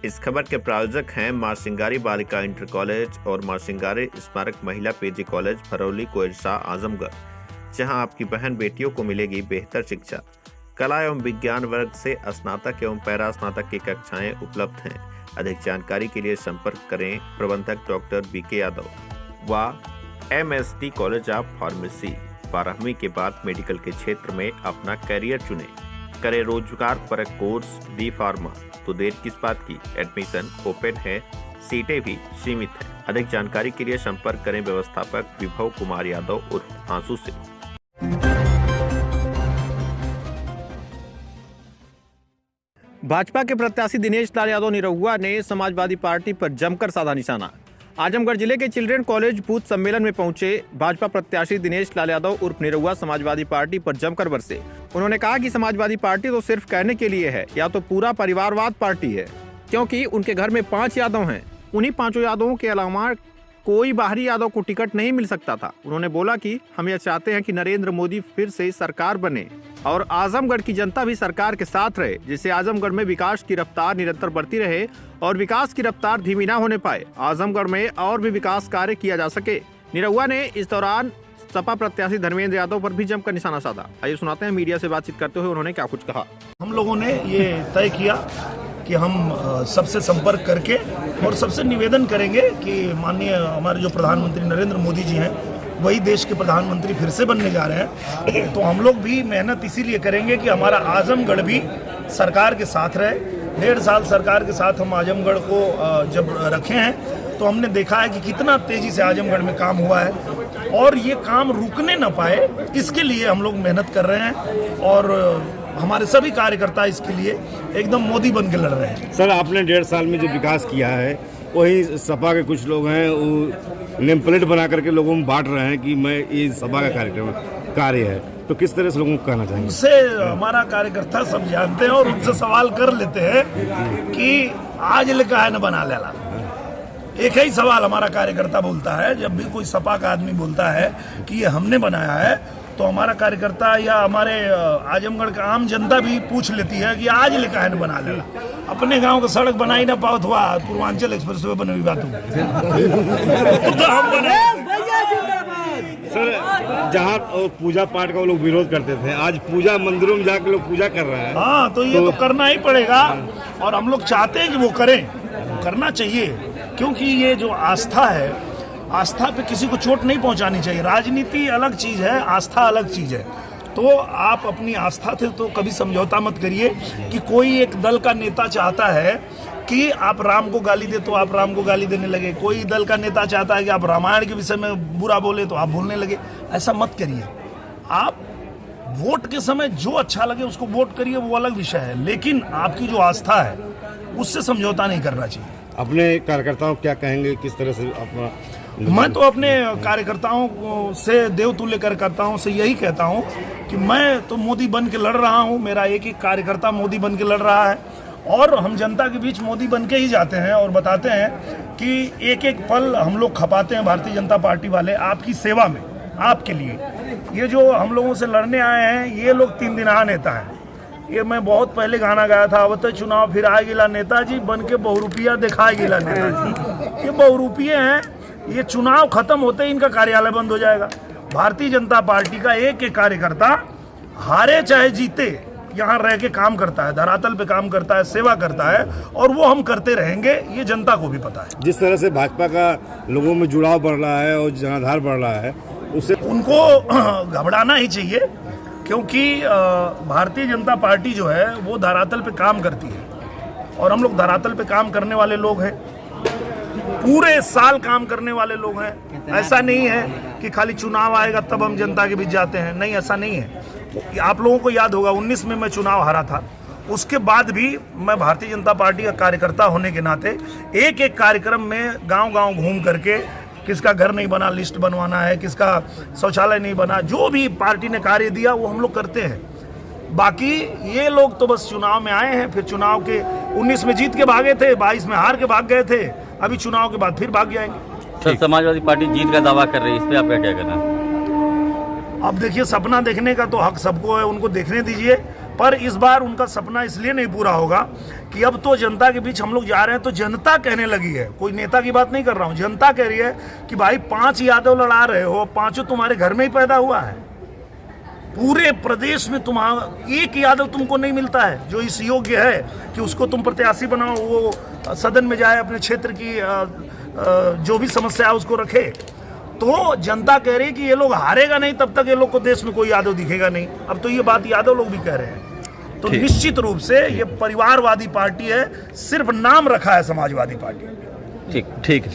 इस खबर के प्रायोजक हैं मां सिंगारी बालिका इंटर कॉलेज और मां सिंगारी स्मारक महिला पीजी कॉलेज फरौली कोइरसा आजमगढ़, जहां आपकी बहन बेटियों को मिलेगी बेहतर शिक्षा। कला एवं विज्ञान वर्ग से स्नातक एवं पैरा स्नातक की कक्षाएं उपलब्ध हैं। अधिक जानकारी के लिए संपर्क करें प्रबंधक डॉक्टर बीके यादव व MSD कॉलेज ऑफ फार्मेसी। 12वीं के बाद मेडिकल के क्षेत्र में अपना करियर चुने, करें रोजगार परक कोर्स बी फार्मा, तो देर किस बात की। एडमिशन ओपन है, सीटें भी सीमित हैं। अधिक जानकारी के लिए संपर्क करें व्यवस्थापक विभव कुमार यादव उर्फ आंसू से। भाजपा के प्रत्याशी दिनेश लाल यादव निरहुआ ने समाजवादी पार्टी पर जमकर साधा निशाना। आजमगढ़ जिले के चिल्ड्रन कॉलेज बूथ सम्मेलन में पहुंचे भाजपा प्रत्याशी दिनेश लाल यादव उर्फ निरहुआ समाजवादी पार्टी पर जमकर बरसे। उन्होंने कहा कि समाजवादी पार्टी तो सिर्फ कहने के लिए है, या तो पूरा परिवारवाद पार्टी है, क्योंकि उनके घर में 5 यादव हैं। उन्हीं 5 यादवों के अलावा कोई बाहरी यादव को टिकट नहीं मिल सकता था। उन्होंने बोला कि हम यह चाहते हैं कि नरेंद्र मोदी फिर से सरकार बने और आजमगढ़ की जनता भी सरकार के साथ रहे, जिससे आजमगढ़ में विकास की रफ्तार निरंतर बढ़ती रहे और विकास की रफ्तार धीमी न होने पाए। आजमगढ़ में और भी विकास कार्य किया जा सके। निरहुआ ने इस दौरान सपा प्रत्याशी धर्मेंद्र यादव पर भी जमकर निशाना साधा। आइए सुनाते हैं मीडिया से बातचीत करते हुए उन्होंने क्या कुछ कहा। हम लोगों ने ये तय किया कि हम सबसे संपर्क करके और सबसे निवेदन करेंगे कि माननीय हमारे जो प्रधानमंत्री नरेंद्र मोदी जी हैं, वही देश के प्रधानमंत्री फिर से बनने जा रहे हैं। तो हम लोग भी मेहनत इसीलिए करेंगे कि हमारा आजमगढ़ भी सरकार के साथ रहे। 1.5 साल सरकार के साथ हम आजमगढ़ को जब रखे हैं, तो हमने देखा है कि कितना तेज़ी से आजमगढ़ में काम हुआ है और ये काम रुकने ना पाए, इसके लिए हम लोग मेहनत कर रहे हैं और हमारे सभी कार्यकर्ता इसके लिए एकदम मोदी बन के लड़ रहे हैं। सर, आपने 1.5 साल में जो विकास किया है, वही सपा के कुछ लोग हैं वो नेम प्लेट बना करके लोगों में बांट रहे हैं कि मैं ये सपा का कार्यक्रम कार्य है, तो किस तरह से लोगों को कहना चाहेंगे? उनसे हमारा कार्यकर्ता सब जानते हैं और उनसे सवाल कर लेते हैं कि आज लिखा है न बना लेला। एक ही सवाल हमारा कार्यकर्ता बोलता है, जब भी कोई सपा का आदमी बोलता है कि ये हमने बनाया है, तो हमारा कार्यकर्ता या हमारे आजमगढ़ का आम जनता भी पूछ लेती है कि आज लिखा है न बना लेला। अपने गांव का सड़क बनाई ना पाओ हुआ पूर्वांचल एक्सप्रेस वे बने बात तो हम बने। सर, जहाँ पूजा पाठ का वो लोग विरोध करते थे, आज पूजा मंदिरों में जाकर लोग पूजा कर रहे हैं। हाँ, तो ये तो करना ही पड़ेगा और हम लोग चाहते हैं कि वो करें, करना चाहिए, क्योंकि ये जो आस्था है, आस्था पे किसी को चोट नहीं पहुंचानी चाहिए। राजनीति अलग चीज़ है, आस्था अलग चीज़ है। तो आप अपनी आस्था से तो कभी समझौता मत करिए कि कोई एक दल का नेता चाहता है कि आप राम को गाली दे तो आप राम को गाली देने लगे, कोई दल का नेता चाहता है कि आप रामायण के विषय में बुरा बोले तो आप बोलने लगे। ऐसा मत करिए। आप वोट के समय जो अच्छा लगे उसको वोट करिए, वो अलग विषय है, लेकिन आपकी जो आस्था है उससे समझौता नहीं करना चाहिए। अपने कार्यकर्ताओं क्या कहेंगे, किस तरह से अपना? मैं तो अपने कार्यकर्ताओं से, देवतुल्य कार्यकर्ताओं से यही कहता हूं कि मैं तो मोदी बन के लड़ रहा हूं, मेरा एक एक कार्यकर्ता मोदी बन के लड़ रहा है और हम जनता के बीच मोदी बन के ही जाते हैं और बताते हैं कि एक एक पल हम लोग खपाते हैं भारतीय जनता पार्टी वाले आपकी सेवा में, आपके लिए। ये जो हम लोगों से लड़ने आए हैं, ये लोग 3 दिनहा नेता हैं। ये मैं बहुत पहले गाना गाया था, अब तो चुनाव फिर आ गिला नेताजी, बन के बहुरूपिया दिखा गिला नेताजी। ये बहुरूपिये हैं, ये चुनाव खत्म होते ही इनका कार्यालय बंद हो जाएगा। भारतीय जनता पार्टी का एक एक कार्यकर्ता हारे चाहे जीते यहाँ रह के काम करता है, धरातल पे काम करता है, सेवा करता है और वो हम करते रहेंगे, ये जनता को भी पता है। जिस तरह से भाजपा का लोगों में जुड़ाव बढ़ रहा है और जनाधार बढ़ रहा है, उससे उनको घबराना ही चाहिए, क्योंकि भारतीय जनता पार्टी जो है वो धरातल पे काम करती है और हम लोग धरातल पे काम करने वाले लोग हैं, पूरे साल काम करने वाले लोग हैं। ऐसा नहीं है कि खाली चुनाव आएगा तब हम जनता के बीच जाते हैं, नहीं, ऐसा नहीं है। आप लोगों को याद होगा 19 में मैं चुनाव हारा था, उसके बाद भी मैं भारतीय जनता पार्टी का कार्यकर्ता होने के नाते एक एक कार्यक्रम में गांव-गांव घूम करके किसका घर नहीं बना लिस्ट बनवाना है, किसका शौचालय नहीं बना, जो भी पार्टी ने कार्य दिया वो हम लोग करते हैं। बाकी ये लोग तो बस चुनाव में आए हैं, फिर चुनाव के 19 में जीत के भागे थे, 22 में हार के भाग गए थे, अभी चुनाव के बाद फिर भाग जाएंगे। सर, समाजवादी पार्टी जीत का दावा कर रही है, इस पे आपका क्या कहना है? अब देखिए, सपना देखने का तो हक सबको है, उनको देखने दीजिए। पर इस बार उनका सपना इसलिए नहीं पूरा होगा कि अब तो जनता के बीच हम लोग जा रहे हैं, तो जनता कहने लगी है, कोई नेता की बात नहीं कर रहा हूं, जनता कह रही है कि भाई 5 यादव लड़ा रहे हो, 5 तुम्हारे घर में ही पैदा हुआ है, पूरे प्रदेश में तुम्हारा एक यादव तुमको नहीं मिलता है जो इस योग्य है कि उसको तुम प्रत्याशी बनाओ, वो सदन में जाए, अपने क्षेत्र की जो भी समस्या है उसको रखे। तो जनता कह रही है कि ये लोग हारेगा नहीं तब तक ये लोग को देश में कोई यादव दिखेगा नहीं। अब तो ये बात यादव लोग भी कह रहे हैं। तो निश्चित रूप से ये परिवारवादी पार्टी है, सिर्फ नाम रखा है समाजवादी पार्टी। ठीक ठीक।